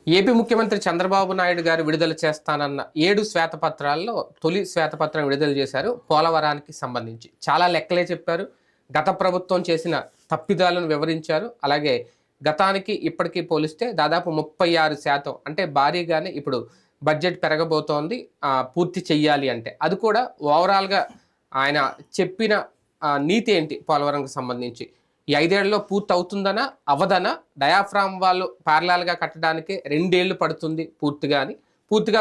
AP ముఖ్యమంత్రి చంద్రబాబు నాయుడు గారు విడుదల చేస్తానన్న 7 శ్వేతపత్రాల్లో తొలి శ్వేతపత్రం విడుదల చేశారు పోలవరానికి సంబంధించి. చాలా లెక్కలే చెప్పారు. గత ప్రభుత్వం చేసిన తప్పిదాలను వివరించారు. అలాగే గతానికి ఇప్పటికీ పోలిస్తే దాదాపు 36% అంటే భారీగానే ఇప్పుడు బడ్జెట్ పెరగబోతోంది పూర్తి చెయ్యాలి అంటే. అది కూడా ఓవరాల్గా ఆయన చెప్పిన నీతి ఏంటి పోలవరంకి సంబంధించి, ఈ 5 ఏళ్లలో పూర్తి అవుతుందనా అవ్వదనా, డయాఫ్రామ్ వాళ్ళు ప్యారలాల్గా కట్టడానికి 2 ఏళ్ళు పడుతుంది పూర్తిగా అని, పూర్తిగా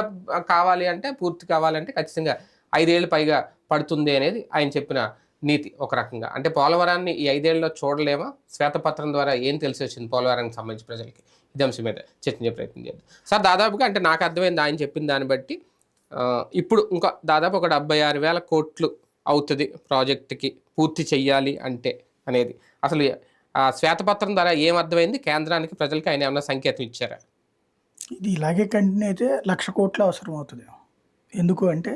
పూర్తి కావాలంటే ఖచ్చితంగా 5 ఏళ్ళు పైగా పడుతుంది అనేది ఆయన చెప్పిన నీతి ఒక రకంగా. అంటే పోలవరాన్ని ఈ 5 ఏళ్లలో చూడలేమా? శ్వేతపత్రం ద్వారా ఏం తెలిసి వచ్చింది పోలవరానికి సంబంధించి ప్రజలకి? ఇదే అంశం మీద చర్చించే ప్రయత్నం చేద్దాం సార్. దాదాపుగా అంటే నాకు అర్థమైంది ఆయన చెప్పిన దాన్ని బట్టి, ఇప్పుడు ఇంకా దాదాపు ఒక 76,000 కోట్లు అవుతుంది ప్రాజెక్టుకి పూర్తి చెయ్యాలి అంటే అనేది. అసలు ఆ శ్వేతపత్రం ద్వారా ఏం అర్థమైంది కేంద్రానికి, ప్రజలకి ఆయన ఏమన్నా సంకేతం ఇచ్చారా? ఇది ఇలాగే కంటిన్యూ అయితే 1,00,000 కోట్లు అవసరం అవుతుంది. ఎందుకు అంటే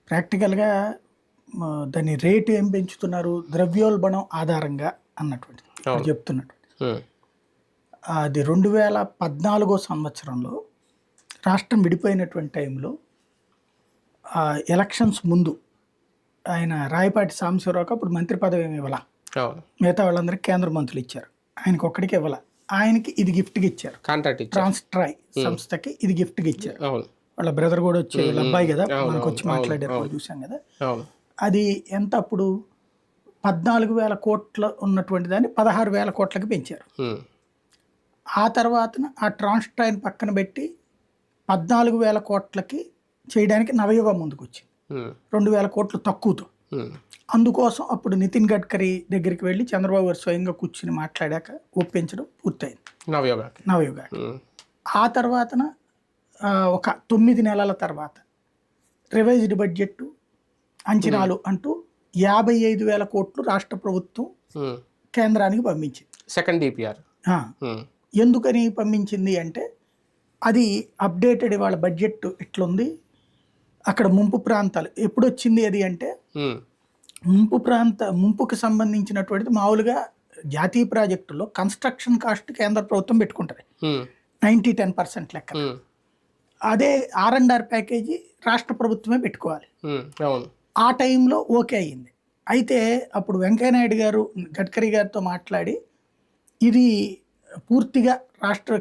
ప్రాక్టికల్గా దాని రేటు ఏం పెంచుతున్నారు, ద్రవ్యోల్బణం ఆధారంగా అన్నటువంటి చెప్తున్నట్టు. అది 2014 సంవత్సరంలో రాష్ట్రం విడిపోయినటువంటి టైంలో ఎలక్షన్స్ ముందు ఆయన రాయపాటి సాంబశివరావుకి అప్పుడు మంత్రి పదవి ఏమి ఇవ్వాల, మిగతా వాళ్ళందరికీ కేంద్ర మంత్రులు ఇచ్చారు, ఆయనకి ఒక్కడికి ఇవ్వాల. ఆయనకి ఇది గిఫ్ట్గా ఇచ్చారు, ట్రాన్స్ట్రాయ్ సంస్థకి ఇది గిఫ్ట్గా ఇచ్చారు. వాళ్ళ బ్రదర్ కూడా వచ్చే వాళ్ళ అబ్బాయి కదా, మనకు వచ్చి మాట్లాడారు చూసాం కదా. అది ఎంత అప్పుడు 14,000 కోట్ల ఉన్నటువంటి దాన్ని 16,000 కోట్లకి పెంచారు. ఆ తర్వాత ఆ ట్రాన్స్ట్రాయ్ని పక్కన పెట్టి 14,000 కోట్లకి చేయడానికి నవయుగం ముందుకు వచ్చింది, 2,000 కోట్లు తక్కువతో. అందుకోసం అప్పుడు నితిన్ గడ్కరీ దగ్గరికి వెళ్ళి చంద్రబాబు గారు స్వయంగా కూర్చుని మాట్లాడాక ఒప్పించడం పూర్తయింది నవయుగాకి. ఆ తర్వాతన ఒక 9 నెలల తర్వాత రివైజ్డ్ బడ్జెట్ అంచనాలు అంటూ 55,000 కోట్లు రాష్ట్ర ప్రభుత్వం కేంద్రానికి పంపించింది. సెకండ్ డిపిఆర్ ఎందుకని పంపించింది అంటే, అది అప్డేటెడ్ వాళ్ళ బడ్జెట్ ఇట్లుంది, అక్కడ ముంపు ప్రాంతాలు ఎప్పుడు వచ్చింది అది అంటే, ముంపుకు సంబంధించినటువంటిది మామూలుగా జాతీయ ప్రాజెక్టులో కన్స్ట్రక్షన్ కాస్ట్ కేంద్ర ప్రభుత్వం పెట్టుకుంటుంది 90-10% లెక్క. అదే R&R ప్యాకేజీ రాష్ట్ర ప్రభుత్వమే పెట్టుకోవాలి. ఆ టైంలో ఓకే అయ్యింది. అయితే అప్పుడు వెంకయ్యనాయుడు గారు గడ్కరీ గారితో మాట్లాడి ఇది పూర్తిగా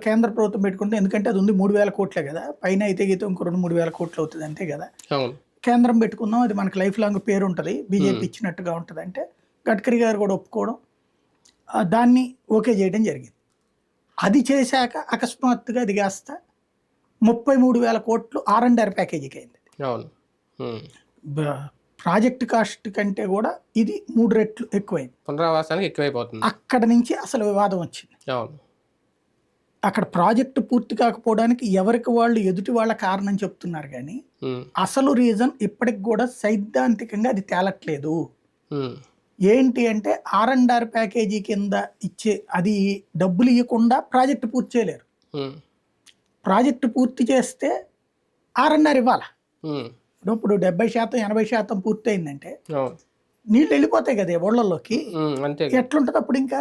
కేంద్ర ప్రభుత్వం పెట్టుకుంటే, ఎందుకంటే అది ఉంది 3,000 కోట్లే కదా, పైన అయితే గీత ఇంకో 2-3,000 కోట్లు అవుతుంది అంతే కదా, కేంద్రం పెట్టుకుందాం, అది మనకు లైఫ్ లాంగ్ పేరు ఉంటుంది, బీజేపీ ఇచ్చినట్టుగా ఉంటుంది అంటే గడ్కరీ గారు కూడా ఒప్పుకోవడం, దాన్ని ఓకే చేయడం జరిగింది. అది చేశాక అకస్మాత్తుగా అది కాస్త 33,000 కోట్లు R&R ప్యాకేజీకి అయింది. ప్రాజెక్ట్ కాస్ట్ కంటే కూడా ఇది 3 రెట్లు ఎక్కువైంది, పునరావాసానికి ఎక్కువైపోతుంది. అక్కడ నుంచి అసలు వివాదం వచ్చింది. అక్కడ ప్రాజెక్టు పూర్తి కాకపోవడానికి ఎవరికి వాళ్ళు ఎదుటి వాళ్ళ కారణం చెప్తున్నారు, కానీ అసలు రీజన్ ఇప్పటికి కూడా సైద్ధాంతికంగా అది తేలట్లేదు. ఏంటి అంటే R&R ప్యాకేజీ కింద ఇచ్చే అది డబ్బులు ఇవ్వకుండా ప్రాజెక్టు పూర్తి చేయలేరు. ప్రాజెక్టు పూర్తి చేస్తే R&R ఇవ్వాలా. ఇప్పుడు 70% 80% పూర్తి అయిందంటే నీళ్ళు వెళ్ళిపోతాయి కదా ఊళ్ళల్లోకి, ఎట్లుంటది అప్పుడు? ఇంకా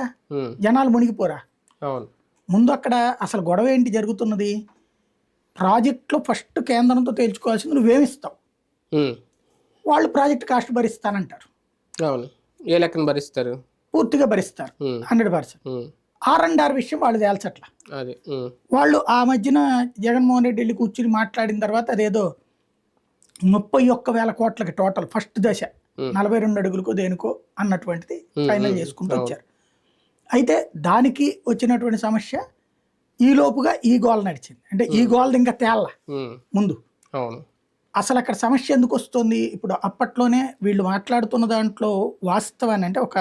జనాలు మునిగిపోరా? ముందు అక్కడ అసలు గొడవ ఏంటి జరుగుతున్నది, ప్రాజెక్టులో ఫస్ట్ కేంద్రంతో తేల్చుకోవాల్సింది నువ్వేమిస్తావు, వాళ్ళు ప్రాజెక్ట్ కాస్ట్ భరిస్తానంటారు. ఏ లెక్కన భరిస్తారు? పూర్తిగా భరిస్తారు 100%. R&R విషయం వాళ్ళు తేల్చట్ల. వాళ్ళు ఆ మధ్యన జగన్మోహన్ రెడ్డి వెళ్ళి కూర్చుని మాట్లాడిన తర్వాత అదేదో 31,000 కోట్లకి టోటల్ ఫస్ట్ దశ 42 అడుగులకో దేనికో అన్నటువంటిది ఫైనల్ చేసుకుంటూ వచ్చారు. అయితే దానికి వచ్చినటువంటి సమస్య ఈ లోపుగా ఈ గోల్ నడిచింది. అంటే ఈ గోల్ ఇంకా తేళ్ళ ముందు అసలు అక్కడ సమస్య ఎందుకు వస్తుంది. ఇప్పుడు అప్పట్లోనే వీళ్ళు మాట్లాడుతున్న దాంట్లో వాస్తవాన్ని అంటే ఒక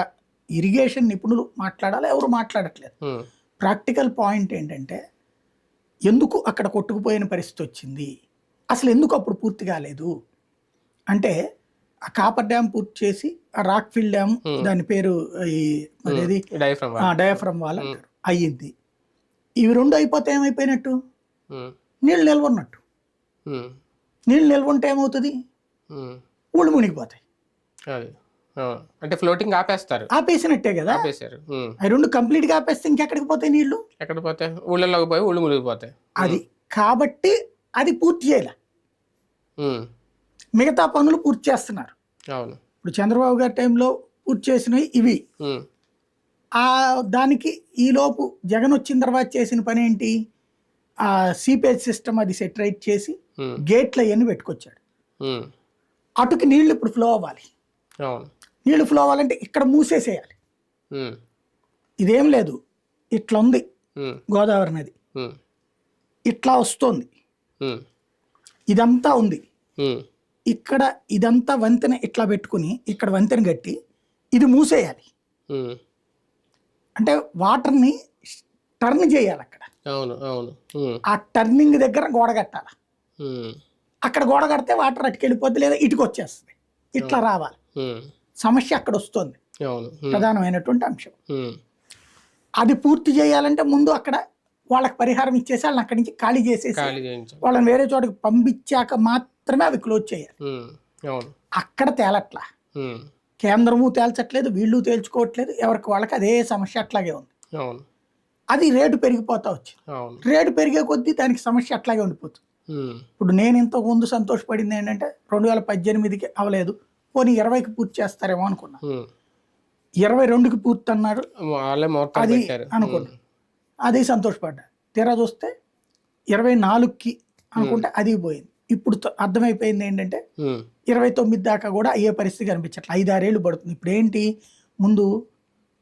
ఇరిగేషన్ నిపుణులు మాట్లాడాలి, ఎవరు మాట్లాడట్లేదు. ప్రాక్టికల్ పాయింట్ ఏంటంటే, ఎందుకు అక్కడ కొట్టుకుపోయిన పరిస్థితి వచ్చింది, అసలు ఎందుకు అప్పుడు పూర్తి కాలేదు అంటే, ఆ కాపర్ డ్యామ్ పూర్తి చేసి ఆ రాక్ఫిల్ డ్యామ్, దాని పేరు అదేది డయాఫ్రమ్ వాల్ అంటారు, అయ్యింది. ఇవి 2 అయిపోతే ఏమైపోయినట్టు, నీళ్ళు నిల్వ ఉన్నట్టు. నీళ్ళు నిల్వ ఉంటే ఏమవుతుంది, ఊళ్ళు మునిగిపోతాయి. అంటే ఫ్లోటింగ్ ఆపేస్తారు, ఆపేసినట్టే కదా. ఆపేశారు. అవి రెండు కంప్లీట్ గా ఆపేస్తే ఇంకెక్కడికి పోతాయి నీళ్లు? ఎక్కడ పోతాయి? ఊళ్ళలోకి పోయి ఊళ్ళు మునిగిపోతాయి. అది కాబట్టి అది పూర్తి చేయాలి. మిగతా పనులు పూర్తి చేస్తున్నారు. అవును. ఇప్పుడు చంద్రబాబు గారి టైంలో పూర్తి చేసినవి ఇవి. దానికి ఈలోపు జగన్ వచ్చిన తర్వాత చేసిన పని ఏంటి? ఆ సీపేజ్ సిస్టమ్ అది సెటరైట్ చేసి గేట్లు అవన్నీ పెట్టుకొచ్చాడు. అటుకి నీళ్లు ఇప్పుడు ఫ్లో అవ్వాలి. నీళ్లు ఫ్లో అవ్వాలంటే ఇక్కడ మూసేసేయాలి. ఇదేం లేదు, ఇట్లా ఉంది గోదావరి నది, ఇట్లా వస్తుంది, ఇదంతా ఉంది. ఇక్కడ ఇదంతా వంతెన ఇట్లా పెట్టుకుని ఇక్కడ వంతెన కట్టి ఇది మూసేయాలి. అంటే వాటర్ని టర్న్ చేయాలి అక్కడ. ఆ టర్నింగ్ దగ్గర గోడ కట్టాలి. అక్కడ గోడ కడితే వాటర్ అటుకెళ్ళిపోద్ది, లేదా ఇటుకు వచ్చేస్తుంది. ఇట్లా రావాలి. సమస్య అక్కడ వస్తుంది, ప్రధానమైనటువంటి అంశం. అది పూర్తి చేయాలంటే ముందు అక్కడ వాళ్ళకి పరిహారం ఇచ్చేసి వాళ్ళని అక్కడి నుంచి ఖాళీ చేసేసి వాళ్ళని వేరే చోటకి పంపించాక మాత్రమే అవి క్లోజ్ చేయాలి. అక్కడ తేలట్లా, కేంద్రము తేల్చట్లేదు, వీళ్ళు తేల్చుకోవట్లేదు, ఎవరికి వాళ్ళకి అదే సమస్య అట్లాగే ఉంది. అది రేటు పెరిగిపోతా వచ్చింది. రేటు పెరిగే కొద్దీ దానికి సమస్య అట్లాగే ఉండిపోతుంది. ఇప్పుడు నేను ఇంతకు ముందు సంతోషపడింది ఏంటంటే 2018కి అవ్వలేదు, పోనీ 20కి పూర్తి చేస్తారేమో అనుకున్నా. 22కి పూర్తి అన్నారు, అది అనుకున్నా, అది సంతోషపడ్డా. తీరా చూస్తే 24కి అనుకుంటే అది పోయింది. ఇప్పుడు అర్థమైపోయింది ఏంటంటే 29 దాకా కూడా అయ్యే పరిస్థితి కనిపించట్లేదు. 5-6 ఏళ్ళు పడుతుంది. ఇప్పుడు ఏంటి, ముందు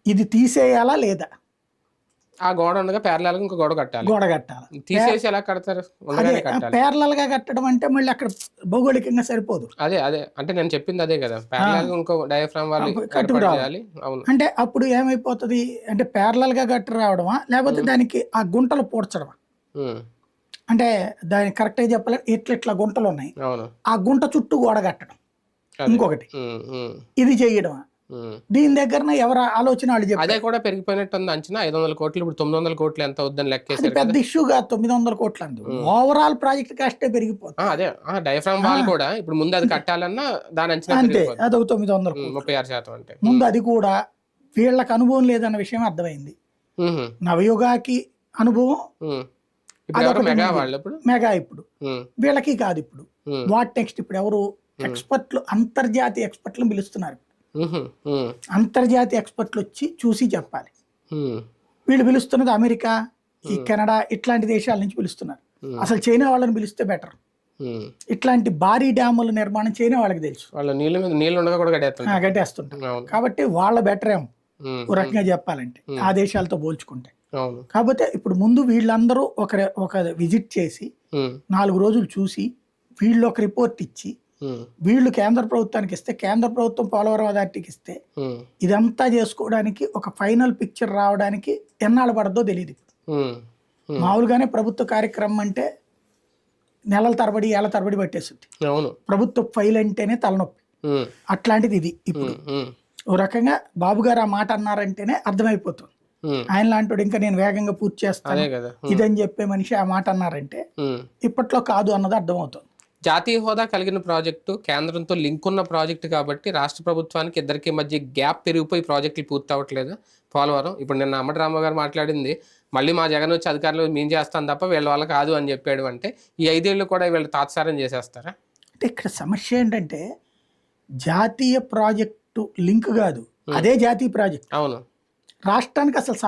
ఇది తీసేయాలా లేదా? ఆ గోడ ఉండగా ప్యారలల్ గా ఇంకో గోడ కట్టాలి. తీసేసి ఎలా కడతారు? ప్యారలల్ గా కట్టడం అంటే మళ్ళీ అక్కడ భౌగోళికంగా సరిపోదు. అదే అంటే నేను చెప్పింది అదే కదా, ప్యారలల్ గా ఇంకో డయాఫ్రామ్ వాళ్ళు కట్టుకోవాలి. అంటే అప్పుడు ఏమైపోతుంది అంటే ప్యారలల్ గా కట్టి రావడమా, లేకపోతే దానికి ఆ గుంటలు పూడ్చడమా? అంటే దాని కరెక్ట్ గా చెప్పాలి, ఇట్లా గుంటలు ఉన్నాయి, ఆ గుంట చుట్టూ గోడ కట్టడం ఇంకొకటి, ఇది చేయడమా? దీని దగ్గర ఎవరు ఆలోచన వాళ్ళు చెప్పారు. అదే కూడా పెరిగిపోయినట్టుంది అంచనా. 500 కోట్లు ఇప్పుడు 900 కోట్లు ఎంత అవుద్దని లెక్కేసారు. పెద్ద ఇష్యూ కాదు 900 కోట్లు అంది. ఓవరాల్ ప్రాజెక్ట్ కాస్టే పెరిగిపోతుంది. అదే డయాఫ్రామ్ వాల్ కూడా ఇప్పుడు ముందు అది కట్టాలన్నా దాని అంచనా అంతే, అది 900 36% అంటే ముందు అది కూడా వీళ్ళకి అనుభవం లేదన్న విషయం అర్థమైంది. నవయుగాకి అనుభవం మెగా, ఇప్పుడు వీళ్ళకి కాదు. ఇప్పుడు వాట్ నెక్స్ట్? ఇప్పుడు ఎవరు ఎక్స్పర్ట్లు, అంతర్జాతీయ ఎక్స్పర్ట్లను పిలుస్తున్నారు. అంతర్జాతీయ ఎక్స్పర్ట్లు వచ్చి చూసి చెప్పాలి. వీళ్ళు పిలుస్తున్నది అమెరికా, ఈ కెనడా ఇట్లాంటి దేశాల నుంచి పిలుస్తున్నారు. అసలు చైనా వాళ్ళని పిలిస్తే బెటర్. ఇట్లాంటి భారీ డ్యాముల నిర్మాణం చైనా వాళ్ళకి తెలుసు, కట్టేస్తుంటారు. కాబట్టి వాళ్ళ బెటర్ ఏమో ఒక రకంగా చెప్పాలంటే ఆ దేశాలతో పోల్చుకుంటే. కాకపోతే ఇప్పుడు ముందు వీళ్ళందరూ ఒక విజిట్ చేసి 4 రోజులు చూసి వీళ్ళు ఒక రిపోర్ట్ ఇచ్చి వీళ్ళు కేంద్ర ప్రభుత్వానికి ఇస్తే, కేంద్ర ప్రభుత్వం పోలవరం అథారిటీకి ఇస్తే, ఇదంతా చేసుకోవడానికి ఒక ఫైనల్ పిక్చర్ రావడానికి ఎన్నాళ్ళు పడద్దో తెలియదు. మామూలుగానే ప్రభుత్వ కార్యక్రమం అంటే నెలల తరబడి ఏళ్ల తరబడి పట్టేస్తుంది. ప్రభుత్వ ఫైల్ అంటేనే తలనొప్పి. అట్లాంటిది ఇది. ఇప్పుడు ఓ రకంగా బాబు గారు ఆ మాట అన్నారంటేనే అర్థమైపోతుంది. ఆయన లాంటి ఇంకా నేను వేగంగా పూర్తి చేస్తాను ఇదని చెప్పే మనిషి ఆ మాట అన్నారంటే ఇప్పట్లో కాదు అన్నది అర్థమవుతుంది. జాతీయ హోదా కలిగిన ప్రాజెక్టు, కేంద్రంతో లింక్ ఉన్న ప్రాజెక్టు కాబట్టి రాష్ట్ర ప్రభుత్వానికి ఇద్దరికి మధ్య గ్యాప్ పెరిగిపోయి ప్రాజెక్టులు పూర్తి అవ్వట్లేదు. పోలవరం ఇప్పుడు నిన్న అంబటి రాంబాబు గారు మాట్లాడింది, మళ్ళీ మా జగన్ వచ్చి అధికారులు మేము చేస్తాం తప్ప వీళ్ళ వల్ల కాదు అని చెప్పాడు. అంటే ఈ 5 ఏళ్ళు కూడా వీళ్ళు తాత్సారం చేసేస్తారా? అంటే ఇక్కడ సమస్య ఏంటంటే జాతీయ ప్రాజెక్టు లింక్ కాదు, అదే జాతీయ ప్రాజెక్ట్. అవును, రాష్ట్రానికి అసలు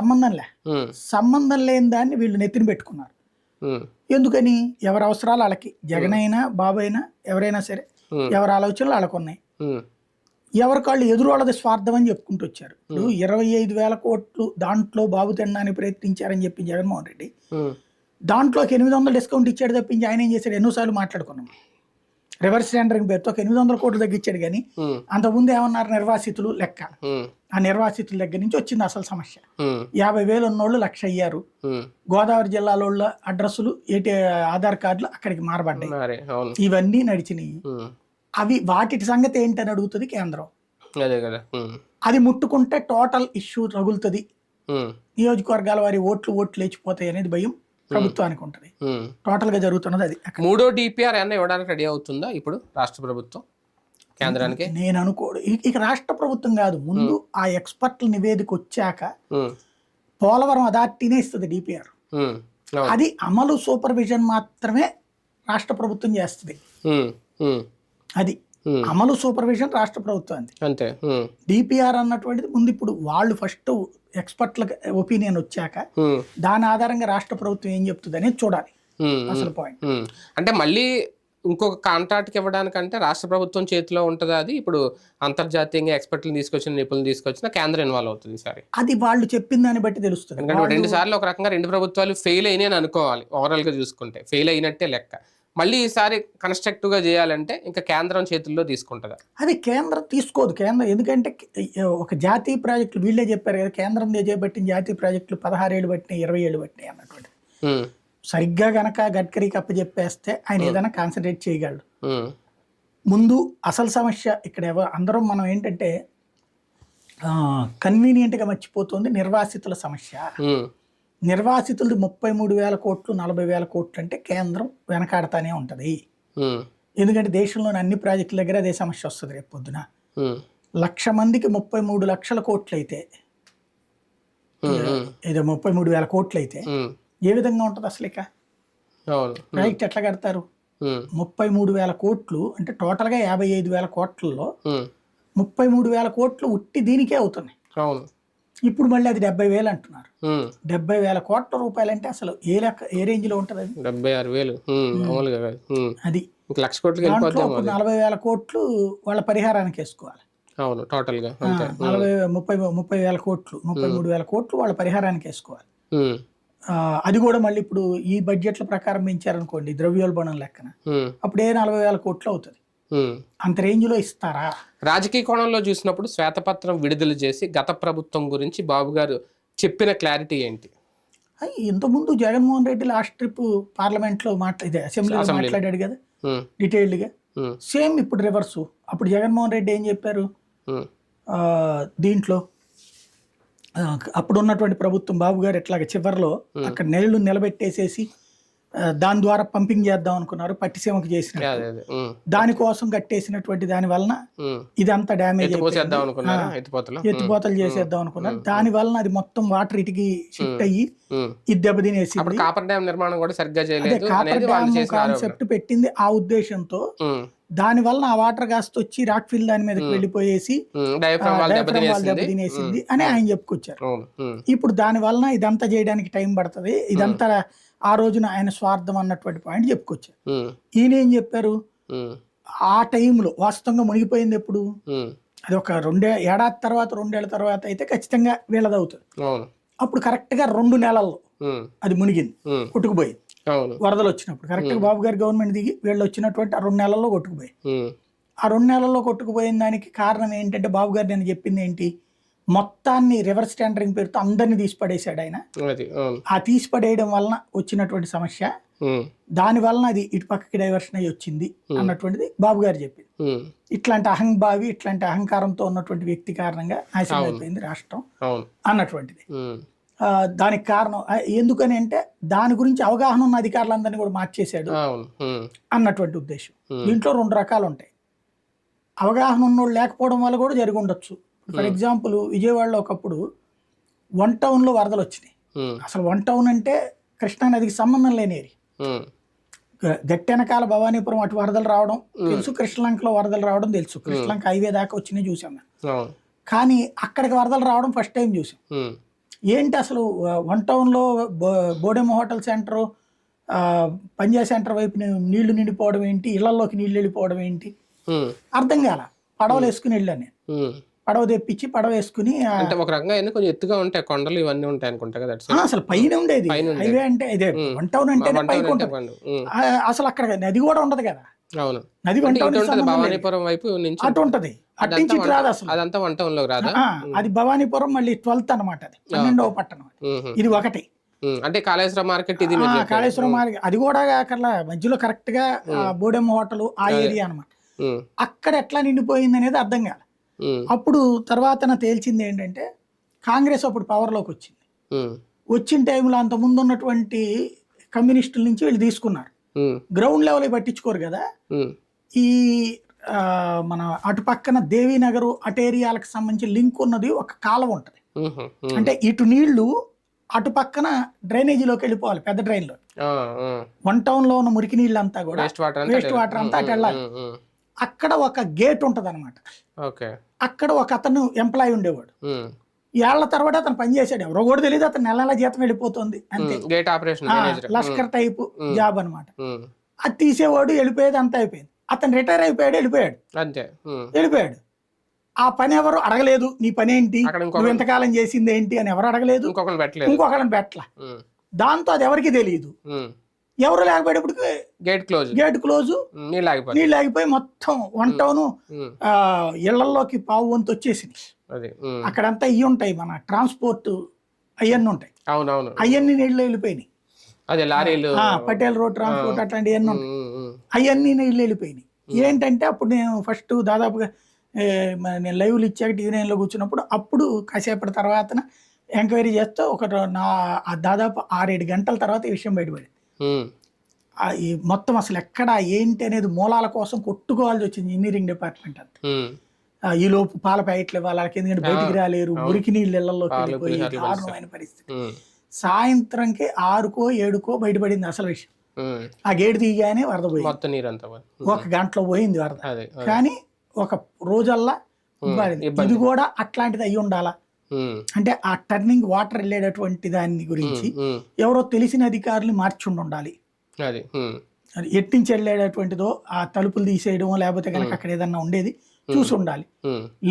సంబంధం లేని దాన్ని వీళ్ళు నెత్తిన పెట్టుకున్నారు. ఎందుకని? ఎవరి అవసరాలు వాళ్ళకి, జగన్ అయినా బాబు అయినా ఎవరైనా సరే ఎవరి ఆలోచనలు వాళ్ళకు ఉన్నాయి. ఎవరికాళ్ళు ఎదురు వాళ్ళది స్వార్థం అని చెప్పుకుంటూ వచ్చారు. ఇప్పుడు 25,000 కోట్లు దాంట్లో బాబు తినడానికి ప్రయత్నించారని చెప్పి జగన్మోహన్ రెడ్డి దాంట్లోకి 800 డిస్కౌంట్ ఇచ్చాడు తప్పించి ఆయన ఏం చేశాడు? ఎన్నోసార్లు మాట్లాడుకున్నాం. రివర్స్ టెండరింగ్ పేరుతో 800 కోట్లు తగ్గించాడు. కానీ అంతకుముందు ఏమన్నారు? నిర్వాసితులు లెక్క. ఆ నిర్వాసితుల దగ్గర నుంచి వచ్చింది అసలు సమస్య. 50,000 ఉన్నోళ్ళు 1,00,000 అయ్యారు. గోదావరి జిల్లాలో అడ్రస్సులు ఆధార్ కార్డులు అక్కడికి మారబడ్డాయి. ఇవన్నీ నడిచినాయి. అవి వాటి సంగతి ఏంటని అడుగుతుంది కేంద్రం. అది ముట్టుకుంటే టోటల్ ఇష్యూ రగులుతుంది, నియోజకవర్గాల వారి ఓట్లు లేచిపోతాయి అనేది భయం ప్రభుత్వానికి ఉంటుంది. టోటల్ గా జరుగుతున్నది అది. 3వ DPR ఇవ్వడానికి రెడీ అవుతుందా ఇప్పుడు రాష్ట్ర ప్రభుత్వం? కేంద్రానికి? నేను అనుకోడు. ఇక రాష్ట్ర ప్రభుత్వం కాదు, ముందు ఆ ఎక్స్పర్ట్ల నివేదిక వచ్చాక పోలవరం అథారిటీనే ఇస్తుంది డిపిఆర్. అది అమలు సూపర్విజన్ మాత్రమే రాష్ట్ర ప్రభుత్వం చేస్తుంది. అది అమలు సూపర్విజన్ రాష్ట్ర ప్రభుత్వం అంతే. డిపిఆర్ అన్నటువంటిది ముందు ఇప్పుడు వాళ్ళు ఫస్ట్ ఎక్స్పర్ట్ల ఒపీనియన్ వచ్చాక దాని ఆధారంగా రాష్ట్ర ప్రభుత్వం ఏం చెప్తుంది అనేది చూడాలి అసలు పాయింట్. అంటే మళ్ళీ ఇంకొక కాంట్రాక్ట్కి ఇవ్వడానికంటే రాష్ట్ర ప్రభుత్వం చేతిలో ఉంటుంది. అది ఇప్పుడు అంతర్జాతీయంగా ఎక్స్పర్ట్లను తీసుకొచ్చిన నిపుణులు తీసుకొచ్చిన కేంద్రం ఇన్వాల్వ్ అవుతుంది సరే. అది వాళ్ళు చెప్పిన దాన్ని బట్టి తెలుస్తుంది. ఎందుకంటే 2 సార్లు ఒక రకంగా 2 ప్రభుత్వాలు ఫెయిల్ అయినాయి అని అనుకోవాలి. ఓవరాల్గా చూసుకుంటే ఫెయిల్ అయినట్టే లెక్క. మళ్ళీ ఈసారి కన్స్ట్రక్టివ్గా చేయాలంటే ఇంకా కేంద్రం చేతుల్లో తీసుకుంటుందా? అది కేంద్రం తీసుకోదు. కేంద్రం ఎందుకంటే ఒక జాతీయ ప్రాజెక్టులు వీళ్ళే చెప్పారు కదా, కేంద్రం చేపట్టిన జాతీయ ప్రాజెక్టులు 16 ఏళ్ళు పట్టినాయి, 20 ఏళ్ళు పట్టినాయి అన్నటువంటి. సరిగ్గా గనక గడ్కరీకి అప్పచెప్పేస్తే ఆయన ఏదైనా కాన్సన్ట్రేట్ చేయగలడు. ముందు అసలు సమస్య ఇక్కడ అందరం మనం ఏంటంటే కన్వీనియంట్గా మర్చిపోతుంది నిర్వాసితుల సమస్య. నిర్వాసితులు 33,000 కోట్లు 40,000 కోట్లు అంటే కేంద్రం వెనకాడతానే ఉంటుంది. ఎందుకంటే దేశంలోని అన్ని ప్రాజెక్టుల దగ్గర అదే సమస్య వస్తుంది. రేపు పొద్దున 1,00,000 మందికి 33 లక్షల కోట్లు అయితే, ఏదో 33,000 కోట్లు అయితే ఏ విధంగా ఉంటుంది అసలు? ఇక ప్రాజెక్ట్ ఎట్లా కడతారు? 33,000 కోట్లు అంటే టోటల్గా 55,000 కోట్లలో 33,000 కోట్లు ఉట్టి దీనికే అవుతున్నాయి. ఇప్పుడు మళ్ళీ అది 70,000 అంటున్నారు. 70,000 కోట్ల రూపాయలు అంటే అసలు ఏ రేంజ్ లో ఉంటుంది? అది 76,000. అది 40,000 కోట్లు వాళ్ళ పరిహారానికి వేసుకోవాలి. టోటల్ గా 30,000 కోట్లు 33,000 కోట్లు వాళ్ళ పరిహారానికి వేసుకోవాలి. అది కూడా మళ్ళీ ఇప్పుడు ఈ బడ్జెట్ల ప్రకారం పెంచారనుకోండి ద్రవ్యోల్బణం లెక్కన, అప్పుడే 40,000 కోట్లు అవుతుంది. అంత రేంజ్ లో ఇస్తారా? రాజకీయ కోణంలో చూసినప్పుడు శ్వేతపత్రం విడుదల చేసి గత ప్రభుత్వం గురించి బాబు గారు చెప్పిన క్లారిటీ ఏంటి? ఇంతకుముందు Jaganmohan Reddy last trip parliament లో అసెంబ్లీలో మాట్లాడాడు కదా డీటెయిల్డ్ గా. సేమ్ ఇప్పుడు రివర్స్. అప్పుడు జగన్మోహన్ రెడ్డి ఏం చెప్పారు దీంట్లో, అప్పుడు ఉన్నటువంటి ప్రభుత్వం బాబు గారు ఎట్లాగ చివరిలో అక్కడ నెలలు నిలబెట్టేసేసి దాని ద్వారా పంపింగ్ చేద్దాం అనుకున్నారు, పట్టిసీమకు చేసిన దానికోసం కట్టేసినటువంటి దాని వలన ఇదంతా డ్యామేజ్ ఎత్తిపోతలు చేసేద్దాం అనుకున్నారు. దాని వలన అది మొత్తం వాటర్ ఇటుకి షిఫ్ట్ అయ్యి ఇది దెబ్బతినేసి కాన్సెప్ట్ పెట్టింది ఆ ఉద్దేశంతో. దాని వలన ఆ వాటర్ కాస్త వచ్చి రాక్ ఫిల్ దాని మీదకి వెళ్ళిపోయేసి దెబ్బతినేసింది అని ఆయన చెప్పుకొచ్చారు. ఇప్పుడు దాని వలన ఇదంతా చేయడానికి టైం పడుతుంది, ఇదంతా ఆ రోజున ఆయన స్వార్థం అన్నటువంటి పాయింట్ చెప్పుకొచ్చారు. ఈయన ఏం చెప్పారు, ఆ టైంలో వాస్తవంగా మునిగిపోయింది ఎప్పుడు, అది ఒక 2 ఏడాది తర్వాత 2 ఏళ్ల తర్వాత అయితే ఖచ్చితంగా వీళ్ళదవుతుంది. అప్పుడు కరెక్ట్ గా 2 నెలల్లో అది మునిగింది, కొట్టుకుపోయింది. వరదలు వచ్చినప్పుడు కరెక్ట్ గా బాబు గారి గవర్నమెంట్ దిగి వీళ్ళు వచ్చినటువంటి ఆ 2 నెలల్లో కొట్టుకుపోయి, ఆ 2 నెలల్లో కొట్టుకుపోయిన దానికి కారణం ఏంటంటే బాబు గారు నేను చెప్పింది ఏంటి, మొత్తాన్ని రివర్స్ టెండరింగ్ పేరుతో అందరినీ తీసిపడేశాడు ఆయన. ఆ తీసిపడేయడం వలన వచ్చినటువంటి సమస్య, దాని వలన అది ఇటు పక్కకి డైవర్షన్ అయ్యి వచ్చింది అన్నటువంటిది బాబు గారు చెప్పింది. ఇట్లాంటి అహంభావి ఇట్లాంటి అహంకారంతో ఉన్నటువంటి వ్యక్తి కారణంగా నాశనం అయిపోయింది రాష్ట్రం అన్నటువంటిది. దానికి కారణం ఎందుకని అంటే దాని గురించి అవగాహన ఉన్న అధికారులందరినీ కూడా మార్చేశాడు అన్నటువంటి ఉద్దేశం. దీంట్లో 2 రకాలు ఉంటాయి. అవగాహన ఉన్నోళ్ళు లేకపోవడం వల్ల కూడా జరిగి ఉండొచ్చు. ఫర్ ఎగ్జాంపుల్ విజయవాడలో ఒకప్పుడు 1 టౌన్ లో వరదలు వచ్చినాయి. అసలు 1 టౌన్ అంటే కృష్ణా నదికి సంబంధం లేని ఏరియా. గట్టెనకాల భవానీపురం అటు వరదలు రావడం తెలుసు, కృష్ణలంకలో వరదలు రావడం తెలుసు, కృష్ణలంక హైవే దాకా వచ్చినాయి చూసాం. కానీ అక్కడికి వరదలు రావడం ఫస్ట్ టైం చూసాం. ఏంటి అసలు 1 టౌన్ లో బోడెమ్మ హోటల్ సెంటర్, పంజా సెంటర్ వైపు నీళ్లు నిండిపోవడం ఏంటి, ఇళ్లలోకి నీళ్లు వెళ్ళిపోవడం ఏంటి అర్థం కాల. పడవలు వేసుకుని వెళ్ళాను నేను, పడవ తెప్పించి పడవ వేసుకుని. అంటే ఒక రకంగా కొంచెం ఎత్తుగా ఉంటాయి కొండలు ఇవన్నీ ఉంటాయి అనుకుంటా కదా. అసలు పైన ఉండేది హైవే అంటే ఇదే 1 టౌన్ అంటే పైకి ఉంటుంది. అసలు అక్కడ నది కూడా ఉండదు కదా. అవును, నది భవానీపురం వైపు నుంచి అటు ఉంటది, అటు నుంచి రాదు అసలు. అదంతా 1 టౌన్ లో రాదా? అది భవానీపురం మళ్ళీ 12th అనమాట, అది 12వ పట్టణం. ఇది ఒకటి. అంటే కాళేశ్వరం మార్కెట్, ఇది కాళేశ్వరం మార్కెట్ అది కూడా అక్కడ మధ్యలో కరెక్ట్ గా బోడెమ్మ హోటల్ ఆ ఏరియా అనమాట. అక్కడ ఎట్లా నిండిపోయింది అనేది అర్థం కాదు. అప్పుడు తర్వాత తేల్చింది ఏంటంటే కాంగ్రెస్ అప్పుడు పవర్లోకి వచ్చింది. వచ్చిన టైంలో అంత ముందు ఉన్నటువంటి కమ్యూనిస్టుల నుంచి వీళ్ళు తీసుకున్నారు. గ్రౌండ్ లెవెల్ పట్టించుకోరు కదా. ఈ మన అటు పక్కన దేవీనగర్ అటు ఏరియాలకు సంబంధించి లింక్ ఉన్నది ఒక కాలువ ఉంటుంది. అంటే ఇటు నీళ్లు అటు పక్కన డ్రైనేజీలోకి వెళ్ళిపోవాలి, పెద్ద డ్రైన్లో. 1 టౌన్ లో ఉన్న మురికి నీళ్ళు అంతా కూడా వేస్ట్ వాటర్ అంతా అటు వెళ్ళాలి. అక్కడ ఒక గేట్ ఉంటది అనమాట. అక్కడ ఒక అతను ఎంప్లాయీ ఉండేవాడు. ఏళ్ల తర్వాత అతను పనిచేసాడు, ఎవరో కూడా తెలియదు, అతను నెల జీతం వెళ్ళిపోతుంది అంతే. లష్కర్ టైప్ జాబ్ అనమాట. అది తీసేవాడు, వెళ్ళిపోయేది, అంతా అయిపోయింది. అతను రిటైర్ అయిపోయాడు, వెళ్ళిపోయాడు. ఆ పని ఎవరు అడగలేదు, నీ పని ఏంటి, నువ్వు ఎంతకాలం చేసింది ఏంటి అని ఎవరు అడగలేదు, ఇంకొకళ్ళని పెట్టలా. దాంతో అది ఎవరికి తెలియదు. ఎవరు లేకపోయేటప్పటికి గేట్ క్లోజ్, నీళ్ళు ఆగిపోయి మొత్తం 1 టౌన్ ఇళ్లలోకి పావు వంతు వచ్చేసింది. అక్కడంతా ఇవి ఉంటాయి, మన ట్రాన్స్పోర్ట్ అవన్నీ ఉంటాయి, అవన్నీ నీళ్ళు వెళ్ళిపోయినాయి. పటేల్ రోడ్ ట్రాన్స్పోర్ట్ అట్లాంటి అవన్నీ ఉంటాయి, అవన్నీ నీళ్ళు వెళ్ళిపోయినాయి. ఏంటంటే అప్పుడు నేను ఫస్ట్ దాదాపుగా నేను లైవ్లు ఇచ్చాక టీవీ9లో కూర్చున్నప్పుడు, అప్పుడు కాసేపటి తర్వాత ఎంక్వైరీ చేస్తే దాదాపు 6-7 గంటల తర్వాత ఈ విషయం బయటపడింది. ఈ మొత్తం అసలు ఎక్కడ ఏంటి అనేది మూలాల కోసం కొట్టుకోవాల్సి వచ్చింది ఇంజనీరింగ్ డిపార్ట్మెంట్ అంతా. ఈ లోపు పాల ప్యాకెట్లు ఇవ్వాలి, ఎందుకంటే బయటికి రాలేరు, మురికి నీళ్ళు ఇళ్లలోకి వెళ్ళిపోయి దారుణమైన పరిస్థితి. సాయంత్రంకి 6కో 7కో బయటపడింది అసలు విషయం. ఆ గేటు తీయగానే వరద పోయింది, 1 గంటలో పోయింది వరద. కానీ ఒక రోజల్లా ఇది కూడా అట్లాంటిది అయ్యి ఉండాలా అంటే, ఆ టర్నింగ్ వాటర్ వెళ్ళేటటువంటి దాని గురించి ఎవరో తెలిసిన అధికారులు మార్చుండి ఉండాలి. ఎట్టించి వెళ్ళేటటువంటిదో ఆ తలుపులు తీసేయడం, లేకపోతే కనుక అక్కడ ఏదన్నా ఉండేది చూసి ఉండాలి.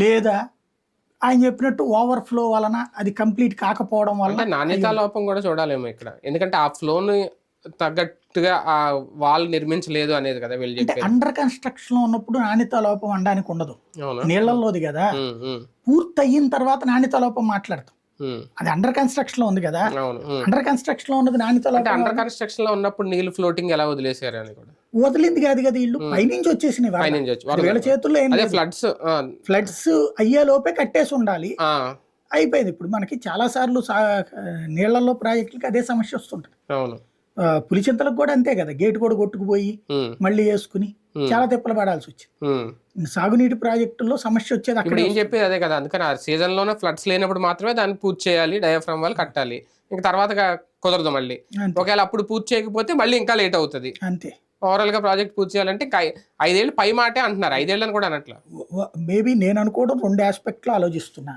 లేదా ఆయన చెప్పినట్టు ఓవర్ఫ్లో వలన అది కంప్లీట్ కాకపోవడం వల్ల నాణ్యతా లోపం కూడా చూడాలేమో ఇక్కడ. ఎందుకంటే ఆ ఫ్లోని తగ్గట్టుగా ఆ వాల్ నిర్మించలేదు అనేది కదా వీళ్ళు చెప్పారు. అండర్ కన్స్ట్రక్షన్ లో ఉన్నప్పుడు నాణ్యతా లోపం అనడానికి ఉండదు, నీళ్లలోది కదా. పూర్తి అయిన తర్వాత నాణ్యతా లోపం మాట్లాడతాం. అది అండర్ కన్స్ట్రక్షన్ లో ఉంది కదా, అండర్ కన్స్ట్రక్షన్ లో ఉన్నది నాణ్యత లోపం. అండర్ కన్స్ట్రక్షన్ లో ఉన్నప్పుడు నీళ్లు ఫ్లోటింగ్ ఎలా వదిలేసారు అని కూడా వదిలింది కాదు కదా, ఇల్లు పైనుంచి వచ్చేసినాయి, వీళ్ళ చేతుల్లో ఏం ఫ్లడ్స్ అయ్యే లోపే కట్టేసి ఉండాలి, అయిపోయింది. ఇప్పుడు మనకి చాలా సార్లు నీళ్లలో ప్రాజెక్టులకి అదే సమస్య వస్తుంటది. పులిచింతలకు కూడా అంతే కదా, గేట్ కూడా కొట్టుకుపోయి మళ్ళీ వేసుకుని చాలా తిప్పలు పడాల్సి వచ్చింది. సాగునీటి ప్రాజెక్టుల్లో సమస్య వచ్చేది అక్కడ. ఏం చెప్పేది అదే కదా, అందుకని ఆ సీజన్ లోనే ఫ్లడ్స్ లేనప్పుడు మాత్రమే దాన్ని పూర్తి చేయాలి, డయాఫ్రామ్ వాళ్ళు కట్టాలి. ఇంకా తర్వాత కుదరదు మళ్ళీ. ఒకవేళ అప్పుడు పూర్తి చేయకపోతే మళ్ళీ ఇంకా లేట్ అవుతుంది. అంతే. ఓవరాల్ గా ప్రాజెక్ట్ పూర్తి చేయాలంటే 5 ఏళ్ళు పై మాటే అంటున్నారు, 5 ఏళ్ళని కూడా అనట్లా. మేబీ నేను అనుకోవడం 2 ఆస్పెక్ట్లో ఆలోచిస్తున్నా.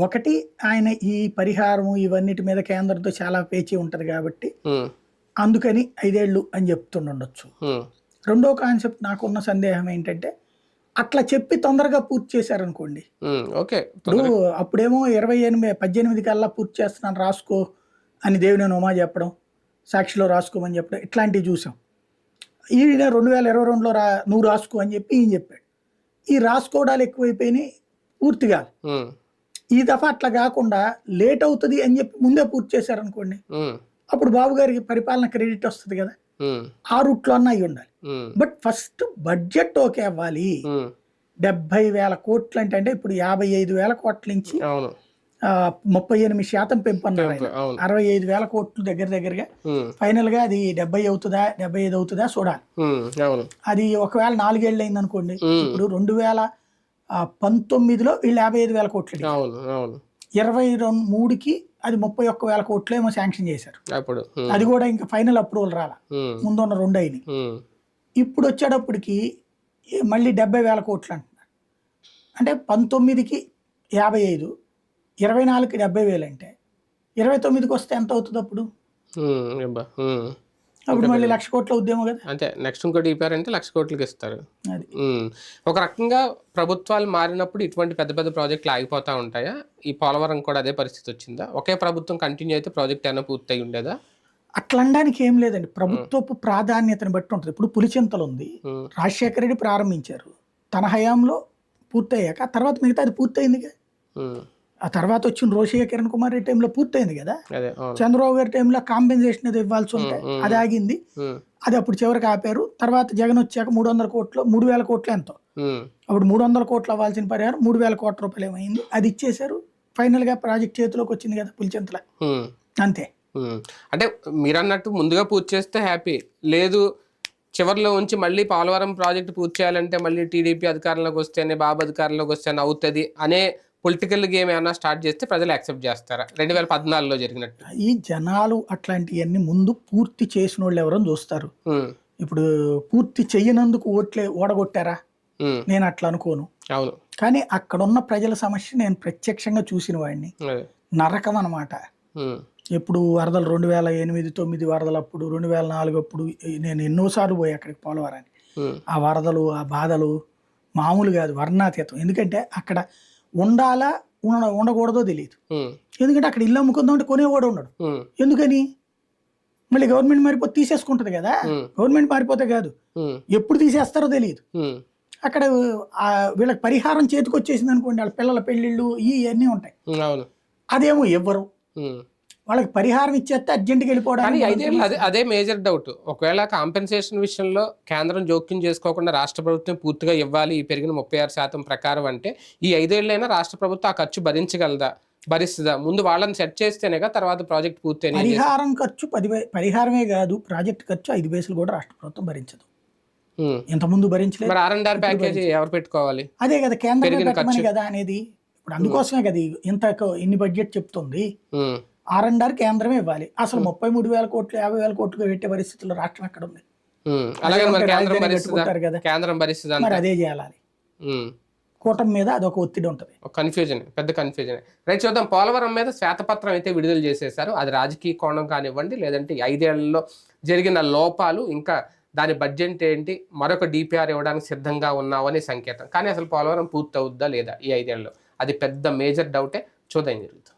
ఒకటి, ఆయన ఈ పరిహారం ఇవన్నిటి మీద కేంద్రంతో చాలా పేచీ ఉంటది కాబట్టి అందుకని 5 ఏళ్ళు అని చెప్తుండొచ్చు. రెండో కాన్సెప్ట్ నాకున్న సందేహం ఏంటంటే, అట్లా చెప్పి తొందరగా పూర్తి చేశారనుకోండి, ఇప్పుడు అప్పుడేమో 18 కల్లా పూర్తి చేస్తున్నాను రాసుకో అని దేవినేని ఉమా చెప్పడం, సాక్షిలో రాసుకోమని చెప్పడం, ఇట్లాంటివి చూసాం. ఈయన 2022లో నువ్వు రాసుకో అని చెప్పి ఈయన చెప్పాడు. ఈ రాసుకోవడాలు ఎక్కువైపోయినాయి, పూర్తిగా. ఈ దఫా అట్లా కాకుండా లేట్ అవుతుంది అని చెప్పి ముందే పూర్తి చేశారనుకోండి, అప్పుడు బాబు గారికి పరిపాలన క్రెడిట్ వస్తుంది కదా, ఆ రూట్లో అన్న అయి ఉండాలి. బట్ ఫస్ట్ బడ్జెట్ ఓకే అవ్వాలి. 70,000 కోట్లు అంటే ఇప్పుడు 55,000 కోట్ల నుంచి 38% పెంపు అన్నారు. 65,000 కోట్లు దగ్గరగా ఫైనల్ గా అది 70 అవుతుందా 75 అవుతుందా చూడాలి. అది ఒకవేళ 4 ఏళ్ళు అయింది అనుకోండి, ఇప్పుడు 2019లో వీళ్ళు 55,000 కోట్లు, 23కి అది 31,000 కోట్లు ఏమో శాంక్షన్ చేశారు. అది కూడా ఇంకా ఫైనల్ అప్రూవల్ రాలా, ముందున్న 2 అయినాయి. ఇప్పుడు వచ్చేటప్పటికి మళ్ళీ 70,000 కోట్లు అంటున్నారు. అంటే 19కి 55, 24కి 70,000 అంటే 29కి వస్తే ఎంత అవుతుంది అప్పుడు? అప్పుడు మళ్ళీ 1,00,000 కోట్ల ఉద్యమం కదా. అంతే, నెక్స్ట్ ఇంకోటి ఇప్పారంటే 1,00,000 కోట్లకి ఇస్తారు. ఒక రకంగా ప్రభుత్వాలు మారినప్పుడు ఇటువంటి పెద్ద పెద్ద ప్రాజెక్టులు ఆగిపోతా ఉంటాయా? ఈ పోలవరం కూడా అదే పరిస్థితి వచ్చిందా? ఒకే ప్రభుత్వం కంటిన్యూ అయితే ప్రాజెక్ట్ ఏమైనా పూర్తి అయి ఉండేదా? అట్లా అనడానికి ఏం లేదండి, ప్రభుత్వపు ప్రాధాన్యతను బట్టి ఉంటుంది. ఇప్పుడు పులిచింతలు ఉంది, రాజశేఖర రెడ్డి ప్రారంభించారు, తన హయాంలో పూర్తయ్యాక తర్వాత మిగతా అది పూర్తయిందిగా. ఆ తర్వాత వచ్చిన రోషయ్య కిరణ్ కుమార్ రెడ్డి టైంలో పూర్తయింది కదా. చంద్రబాబు గారి టైంలో కాంపెన్సేషన్ అది ఇవ్వాల్సి ఉంటే అది ఆగింది, అది అప్పుడు చివరికి ఆపారు. తర్వాత జగన్ వచ్చాక 300 కోట్లు 3,000 కోట్లు ఎంతో, అప్పుడు 300 కోట్లు అవ్వాల్సిన పరిహారం 3,000 కోట్ల రూపాయలు ఏమైంది, అది ఇచ్చేశారు. ఫైనల్ గా ప్రాజెక్ట్ చేతిలోకి వచ్చింది కదా పులిచింతల, అంతే. అంటే మీరు అన్నట్టు ముందుగా పూర్తి చేస్తే హ్యాపీ, లేదు చివరిలో ఉంచి మళ్ళీ పోలవరం ప్రాజెక్టు పూర్తి చేయాలంటే మళ్ళీ టీడీపీ అధికారంలోకి వస్తేనే, బాబు అధికారంలోకి వస్తేనే అవుతుంది అనే పొలిటికల్ గేమ్ ఏమైనా స్టార్ట్ చేస్తే ప్రజలు యాక్సెప్ట్ చేస్తారా? 2014లో జరిగినట్టు ఈ జనాలు అట్లాంటివన్నీ ముందు పూర్తి చేసిన వాళ్ళు ఎవరని చూస్తారు. ఇప్పుడు పూర్తి చెయ్యనందుకు ఓడగొట్టారా? నేను అట్లా అనుకోను. అవును. కానీ అక్కడున్న ప్రజల సమస్య నేను ప్రత్యక్షంగా చూసిన వాడిని. నరకం అన్నమాట. ఎప్పుడు వరదలు 2008, 2009 వరదలు అప్పుడు, 2004 అప్పుడు నేను ఎన్నోసార్లు పోయి అక్కడికి పోలవరానికి. ఆ వరదలు, ఆ బాధలు మామూలు కాదు, వర్ణాతీతం. ఎందుకంటే అక్కడ ఉండాలా ఉండకూడదో తెలియదు. ఎందుకంటే అక్కడ ఇల్లు అమ్ముకుందాం అంటే కొనేవాడు ఉండడు. ఎందుకని? మళ్ళీ గవర్నమెంట్ మారిపోతే తీసేసుకుంటది కదా. గవర్నమెంట్ మారిపోతే కాదు, ఎప్పుడు తీసేస్తారో తెలియదు. అక్కడ వీళ్ళకి పరిహారం చేతికి వచ్చేసింది అనుకోండి, వాళ్ళ పిల్లల పెళ్లిళ్ళు ఇవన్నీ ఉంటాయి. అదేమో ఎవ్వరు వాళ్ళకి పరిహారం ఇచ్చేస్తే అర్జెంట్గా వెళ్ళిపోవడానికి. అదే మేజర్ డౌట్. ఒకవేళ కాంపెన్సేషన్ విషయంలో కేంద్రం జోక్యం చేసుకోకుండా రాష్ట్ర ప్రభుత్వం పూర్తిగా ఇవ్వాలి ఈ పెరిగిన 36% ప్రకారం అంటే, ఈ 5 ఏళ్ళైనా రాష్ట్ర ప్రభుత్వం ఆ ఖర్చు భరిస్తుందా? ముందు వాళ్ళని సెట్ చేస్తేనేగా తర్వాత ప్రాజెక్ట్ పూర్తి. పరిహారం ఖర్చు పరిహారమే కాదు, ప్రాజెక్ట్ ఖర్చు 5 పైసలు కూడా రాష్ట్ర ప్రభుత్వం భరించదు. ఇంతకుముందు భరించలేదు. మరి R&R ప్యాకేజీ ఎవరు పెట్టుకోవాలి? అదే కదా కేంద్రం పెట్టమని కదా అనేది. ఇప్పుడు అందుకోసమే కదా ఇన్ని బడ్జెట్ చెప్తుంది. R&R కేంద్రమే ఇవ్వాలి. అసలు 33,000 కోట్లు 50,000 కోట్లు పెట్టే పరిస్థితుల్లో రాష్ట్రం ఎక్కడ ఉంది? మరి అదే చేయాలి. కూటమి మీద అదొక ఒత్తిడి ఉంటుంది. కన్ఫ్యూజన్, పెద్ద కన్ఫ్యూజన్. రైట్, చూద్దాం. పోలవరం మీద శ్వేతపత్రం అయితే విడుదల చేసేశారు. అది రాజకీయ కోణం కానివ్వండి, లేదంటే 5 ఏళ్లలో జరిగిన లోపాలు, ఇంకా దాని బడ్జెట్ ఏంటి, మరొక DPR ఇవ్వడానికి సిద్ధంగా ఉన్నామని సంకేతం. కానీ అసలు పోలవరం పూర్తి అవుద్దా లేదా ఈ 5 ఏళ్ళలో, అది పెద్ద మేజర్ డౌటే. చూద్దాం జరుగుతుంది.